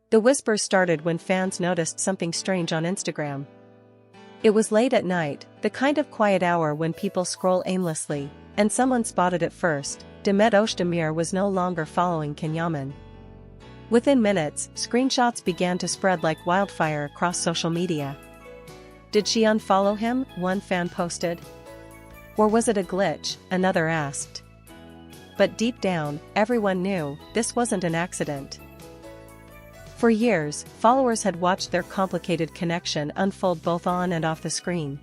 The whispers started when fans noticed something strange on Instagram. It was late at night, the kind of quiet hour when people scroll aimlessly, and someone spotted it first. Demet Özdemir was no longer following Yaman. Within minutes, screenshots began to spread like wildfire across social media. Did she unfollow him? One fan posted. Or was it a glitch? Another asked. But deep down, everyone knew this wasn't an accident. For years, followers had watched their complicated connection unfold both on and off the screen.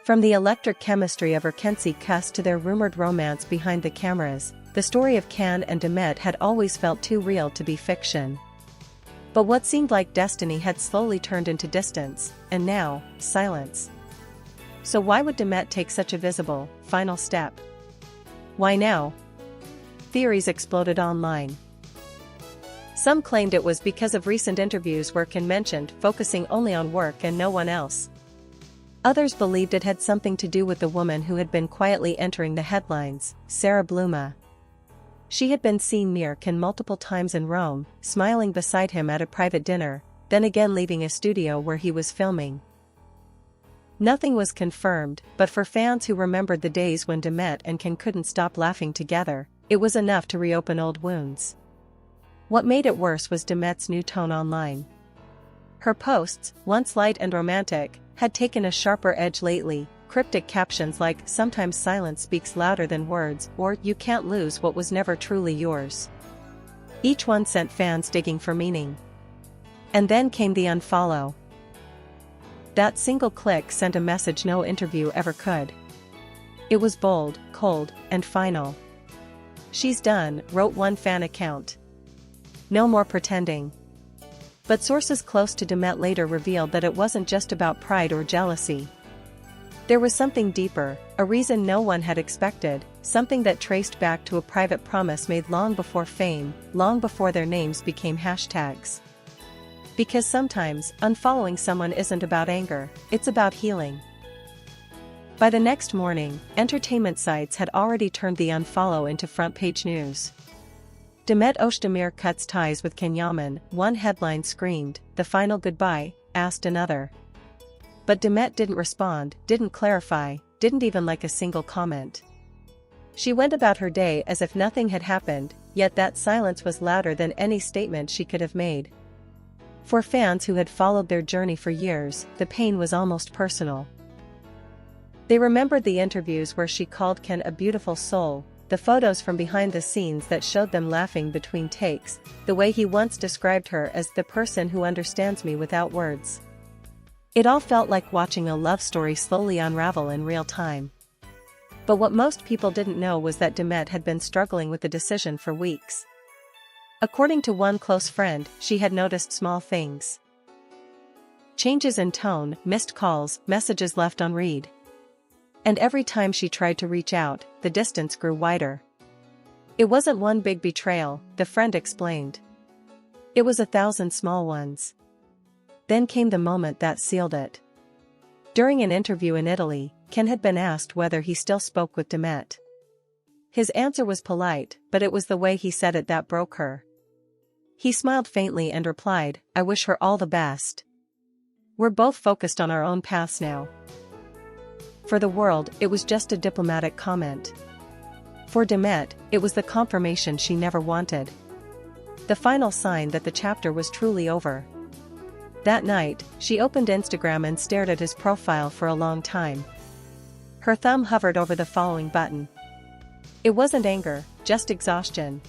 From the electric chemistry of her Kensi Kuss to their rumored romance behind the cameras, the story of Can and Demet had always felt too real to be fiction. But what seemed like destiny had slowly turned into distance, and now, silence. So why would Demet take such a visible, final step? Why now? Theories exploded online. Some claimed it was because of recent interviews where Can mentioned focusing only on work and no one else. Others believed it had something to do with the woman who had been quietly entering the headlines, Sarah Bluma. She had been seen near Can multiple times in Rome, smiling beside him at a private dinner, then again leaving a studio where he was filming. Nothing was confirmed, but for fans who remembered the days when Demet and Can couldn't stop laughing together, it was enough to reopen old wounds. What made it worse was Demet's new tone online. Her posts, once light and romantic, had taken a sharper edge lately, cryptic captions like "sometimes silence speaks louder than words" or "you can't lose what was never truly yours." Each one sent fans digging for meaning. And then came the unfollow. That single click sent a message no interview ever could. It was bold, cold, and final. "She's done," wrote one fan account. "No more pretending." But sources close to Demet later revealed that it wasn't just about pride or jealousy. There was something deeper, a reason no one had expected, something that traced back to a private promise made long before fame, long before their names became hashtags. Because sometimes, unfollowing someone isn't about anger, it's about healing. By the next morning, entertainment sites had already turned the unfollow into front-page news. Demet Özdemir cuts ties with Yaman, one headline screamed, "The final goodbye," asked another. But Demet didn't respond, didn't clarify, didn't even like a single comment. She went about her day as if nothing had happened, yet that silence was louder than any statement she could have made. For fans who had followed their journey for years, the pain was almost personal. They remembered the interviews where she called Can a beautiful soul, the photos from behind the scenes that showed them laughing between takes, the way he once described her as "the person who understands me without words." It all felt like watching a love story slowly unravel in real time. But what most people didn't know was that Demet had been struggling with the decision for weeks. According to one close friend, she had noticed small things. Changes in tone, missed calls, messages left unread. And every time she tried to reach out, the distance grew wider. It wasn't one big betrayal, the friend explained. It was 1,000 small ones. Then came the moment that sealed it. During an interview in Italy, Can had been asked whether he still spoke with Demet. His answer was polite, but it was the way he said it that broke her. He smiled faintly and replied, "I wish her all the best. We're both focused on our own paths now." For the world, it was just a diplomatic comment. For Demet, it was the confirmation she never wanted. The final sign that the chapter was truly over. That night, she opened Instagram and stared at his profile for a long time. Her thumb hovered over the following button. It wasn't anger, just exhaustion.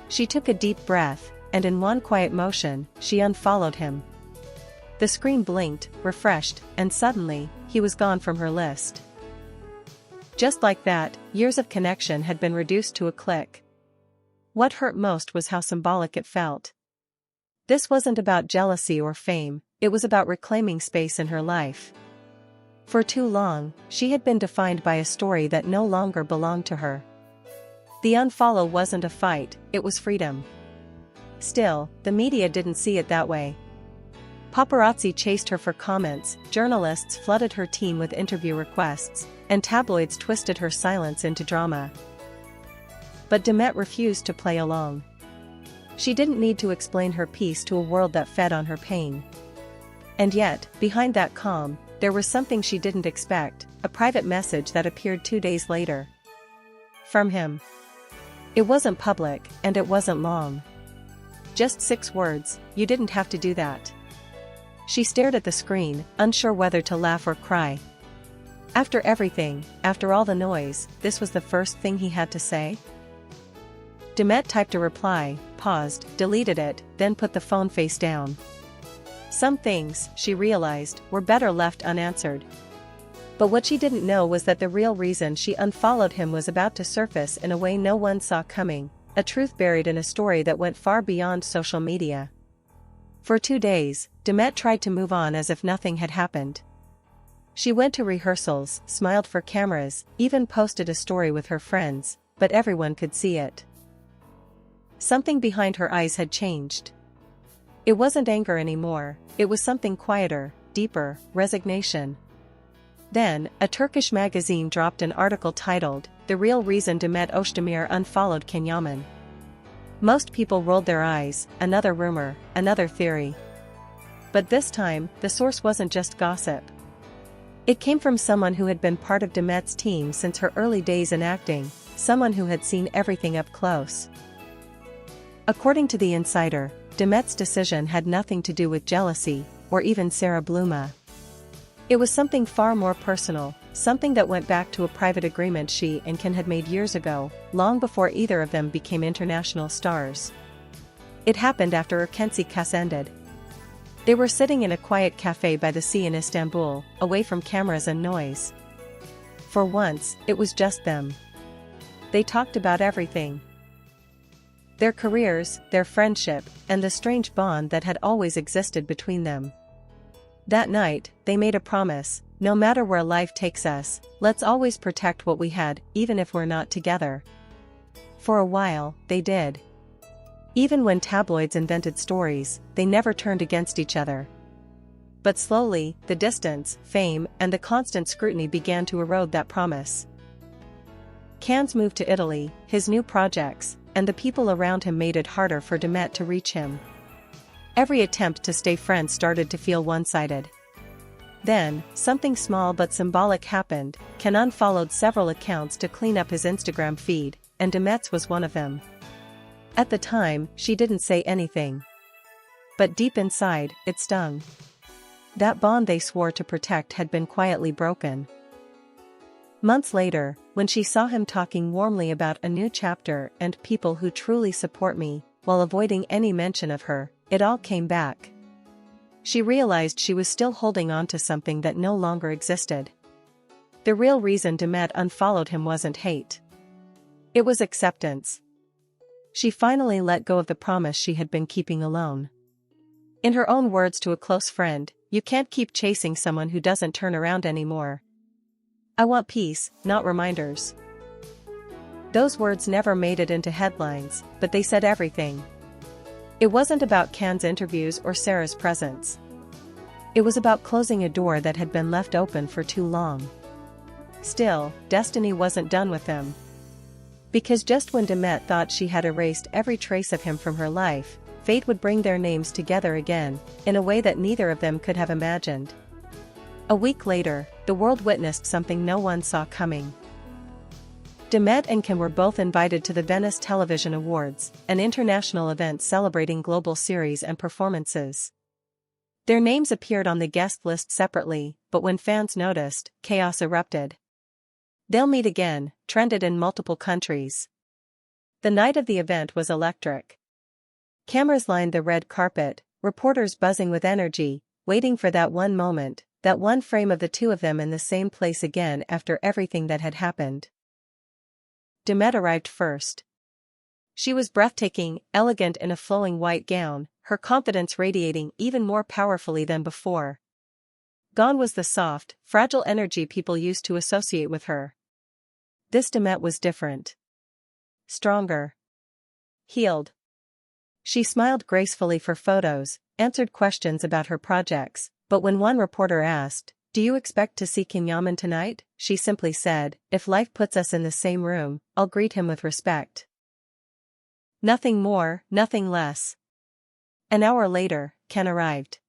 She took a deep breath, and in one quiet motion, she unfollowed him. The screen blinked, refreshed, and suddenly, he was gone from her list. Just like that, years of connection had been reduced to a click. What hurt most was how symbolic it felt. This wasn't about jealousy or fame, it was about reclaiming space in her life. For too long, she had been defined by a story that no longer belonged to her. The unfollow wasn't a fight, it was freedom. Still, the media didn't see it that way. Paparazzi chased her for comments, journalists flooded her team with interview requests, and tabloids twisted her silence into drama. But Demet refused to play along. She didn't need to explain her piece to a world that fed on her pain. And yet, behind that calm, there was something she didn't expect, a private message that appeared 2 days later. From him. It wasn't public, and it wasn't long. Just 6 words, "You didn't have to do that." She stared at the screen, unsure whether to laugh or cry. After everything, after all the noise, this was the first thing he had to say? Demet typed a reply, paused, deleted it, then put the phone face down. Some things, she realized, were better left unanswered. But what she didn't know was that the real reason she unfollowed him was about to surface in a way no one saw coming, a truth buried in a story that went far beyond social media. For 2 days, Demet tried to move on as if nothing had happened. She went to rehearsals, smiled for cameras, even posted a story with her friends, but everyone could see it. Something behind her eyes had changed. It wasn't anger anymore, it was something quieter, deeper, resignation. Then, a Turkish magazine dropped an article titled, "The Real Reason Demet Özdemir Unfollowed Yaman." Most people rolled their eyes, another rumor, another theory. But this time, the source wasn't just gossip. It came from someone who had been part of Demet's team since her early days in acting, someone who had seen everything up close. According to the insider, Demet's decision had nothing to do with jealousy, or even Sarah Bluma. It was something far more personal, something that went back to a private agreement she and Ken had made years ago, long before either of them became international stars. It happened after Erkenci Kas ended. They were sitting in a quiet cafe by the sea in Istanbul, away from cameras and noise. For once, it was just them. They talked about everything. Their careers, their friendship, and the strange bond that had always existed between them. That night, they made a promise, no matter where life takes us, let's always protect what we had, even if we're not together. For a while, they did. Even when tabloids invented stories, they never turned against each other. But slowly, the distance, fame, and the constant scrutiny began to erode that promise. Can's move to Italy, his new projects, and the people around him made it harder for Demet to reach him. Every attempt to stay friends started to feel one-sided. Then, something small but symbolic happened. Can unfollowed several accounts to clean up his Instagram feed, and Demet's was one of them. At the time, she didn't say anything. But deep inside, it stung. That bond they swore to protect had been quietly broken. Months later, when she saw him talking warmly about a new chapter and people who truly support me, while avoiding any mention of her, it all came back. She realized she was still holding on to something that no longer existed. The real reason Demet unfollowed him wasn't hate. It was acceptance. She finally let go of the promise she had been keeping alone. In her own words to a close friend, "You can't keep chasing someone who doesn't turn around anymore. I want peace, not reminders." Those words never made it into headlines, but they said everything. It wasn't about Can's interviews or Sarah's presence. It was about closing a door that had been left open for too long. Still, destiny wasn't done with them. Because just when Demet thought she had erased every trace of him from her life, fate would bring their names together again, in a way that neither of them could have imagined. A week later, the world witnessed something no one saw coming. Demet and Kim were both invited to the Venice Television Awards, an international event celebrating global series and performances. Their names appeared on the guest list separately, but when fans noticed, chaos erupted. "They'll meet again," trended in multiple countries. The night of the event was electric. Cameras lined the red carpet, reporters buzzing with energy, waiting for that one moment, that one frame of the two of them in the same place again after everything that had happened. Demet arrived first. She was breathtaking, elegant in a flowing white gown, her confidence radiating even more powerfully than before. Gone was the soft, fragile energy people used to associate with her. This Demet was different. Stronger. Healed. She smiled gracefully for photos, answered questions about her projects, but when one reporter asked, "Do you expect to see Yaman tonight?" she simply said, "If life puts us in the same room, I'll greet him with respect." Nothing more, nothing less. An hour later, Ken arrived.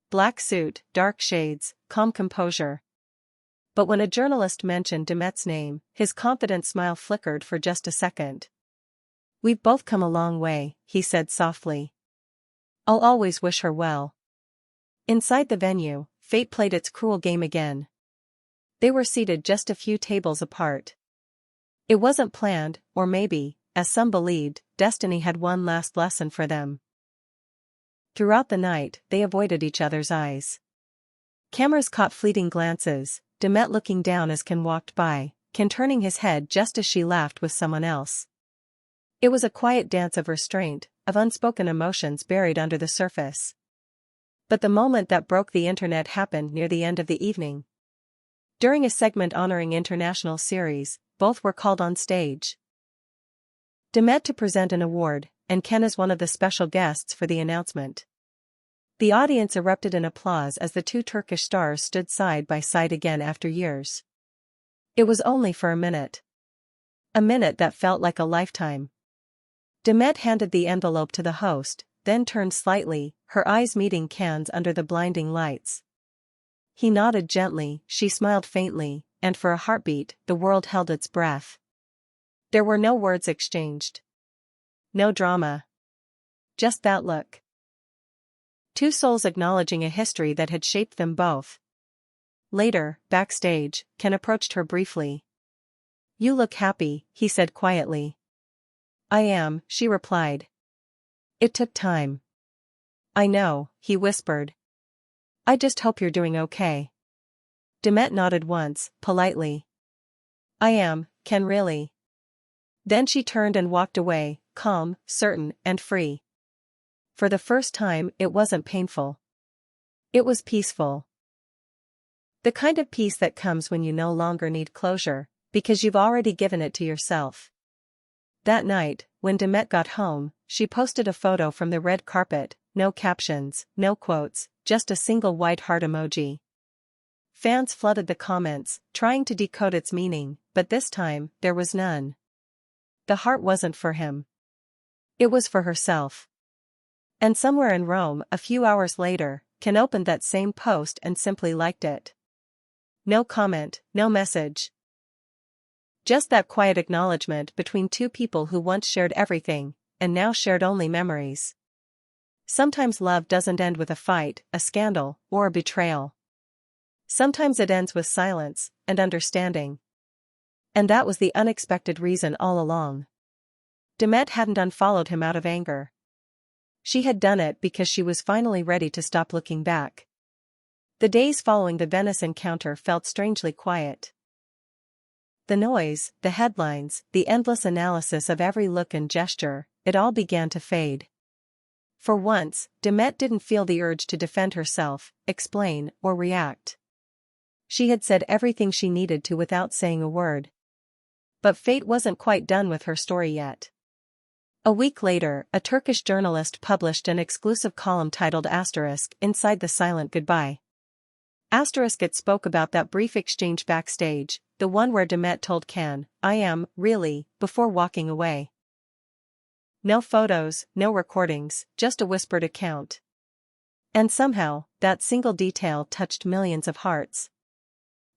Black suit, dark shades, calm composure. But when a journalist mentioned Demet's name, his confident smile flickered for just a second. "We've both come a long way," he said softly. "I'll always wish her well." Inside the venue, fate played its cruel game again. They were seated just a few tables apart. It wasn't planned, or maybe, as some believed, destiny had one last lesson for them. Throughout the night, they avoided each other's eyes. Cameras caught fleeting glances, Demet looking down as Ken walked by, Ken turning his head just as she laughed with someone else. It was a quiet dance of restraint, of unspoken emotions buried under the surface. But the moment that broke the internet happened near the end of the evening. During a segment honoring International Series, both were called on stage. Demet to present an award, and Ken as one of the special guests for the announcement. The audience erupted in applause as the two Turkish stars stood side by side again after years. It was only for a minute. A minute that felt like a lifetime. Demet handed the envelope to the host, then turned slightly, her eyes meeting Ken's under the blinding lights. He nodded gently, she smiled faintly, and for a heartbeat, the world held its breath. There were no words exchanged. No drama. Just that look. Two souls acknowledging a history that had shaped them both. Later, backstage, Ken approached her briefly. "You look happy," he said quietly. "I am," she replied. "It took time." "I know," he whispered. "I just hope you're doing okay." Demet nodded once, politely. "I am, Ken, really." Then she turned and walked away, calm, certain, and free. For the first time, it wasn't painful. It was peaceful. The kind of peace that comes when you no longer need closure, because you've already given it to yourself. That night, when Demet got home, she posted a photo from the red carpet, no captions, no quotes, just a single white heart emoji. Fans flooded the comments, trying to decode its meaning, but this time, there was none. The heart wasn't for him. It was for herself. And somewhere in Rome, a few hours later, Ken opened that same post and simply liked it. No comment, no message. Just that quiet acknowledgement between two people who once shared everything, and now shared only memories. Sometimes love doesn't end with a fight, a scandal, or a betrayal. Sometimes it ends with silence and understanding. And that was the unexpected reason all along. Demet hadn't unfollowed him out of anger. She had done it because she was finally ready to stop looking back. The days following the Venice encounter felt strangely quiet. The noise, the headlines, the endless analysis of every look and gesture, it all began to fade. For once, Demet didn't feel the urge to defend herself, explain, or react. She had said everything she needed to without saying a word. But fate wasn't quite done with her story yet. A week later, a Turkish journalist published an exclusive column titled Asterisk Inside the Silent Goodbye. Asterisk it spoke about that brief exchange backstage, the one where Demet told Ken, "I am, really," before walking away. No photos, no recordings, just a whispered account. And somehow, that single detail touched millions of hearts.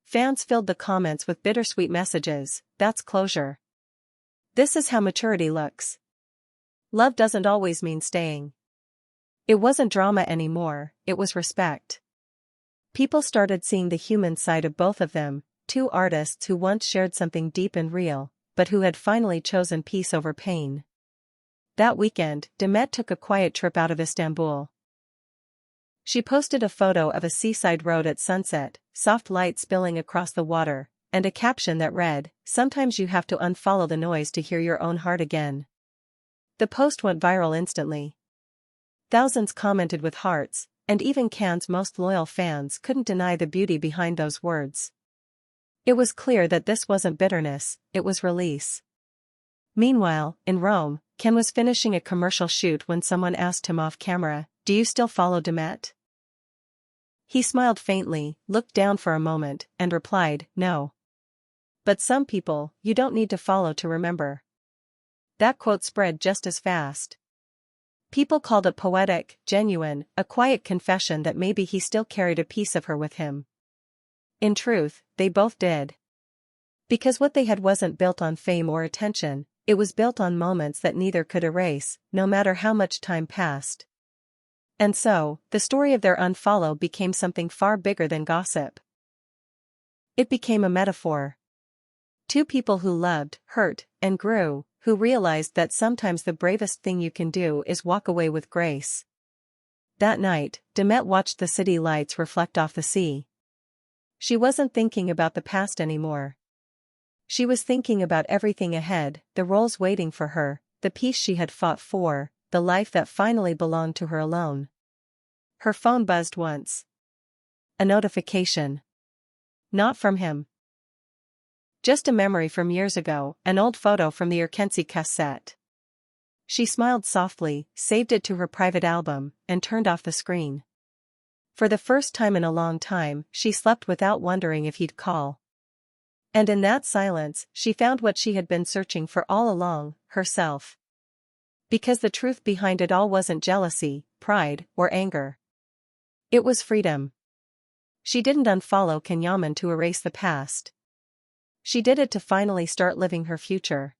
Fans filled the comments with bittersweet messages, "That's closure. This is how maturity looks. Love doesn't always mean staying." It wasn't drama anymore, it was respect. People started seeing the human side of both of them, two artists who once shared something deep and real, but who had finally chosen peace over pain. That weekend, Demet took a quiet trip out of Istanbul. She posted a photo of a seaside road at sunset, soft light spilling across the water, and a caption that read, "Sometimes you have to unfollow the noise to hear your own heart again." The post went viral instantly. Thousands commented with hearts, and even Ken's most loyal fans couldn't deny the beauty behind those words. It was clear that this wasn't bitterness, it was release. Meanwhile, in Rome, Ken was finishing a commercial shoot when someone asked him off camera, "Do you still follow Demet?" He smiled faintly, looked down for a moment, and replied, "No. But some people, you don't need to follow to remember." That quote spread just as fast. People called it poetic, genuine, a quiet confession that maybe he still carried a piece of her with him. In truth, they both did. Because what they had wasn't built on fame or attention, it was built on moments that neither could erase, no matter how much time passed. And so, the story of their unfollow became something far bigger than gossip. It became a metaphor. Two people who loved, hurt, and grew, who realized that sometimes the bravest thing you can do is walk away with grace. That night, Demet watched the city lights reflect off the sea. She wasn't thinking about the past anymore. She was thinking about everything ahead, the roles waiting for her, the peace she had fought for, the life that finally belonged to her alone. Her phone buzzed once. A notification. Not from him. Just a memory from years ago, an old photo from the Urkency cassette. She smiled softly, saved it to her private album, and turned off the screen. For the first time in a long time, she slept without wondering if he'd call. And in that silence, she found what she had been searching for all along, herself. Because the truth behind it all wasn't jealousy, pride, or anger. It was freedom. She didn't unfollow Yaman to erase the past. She did it to finally start living her future.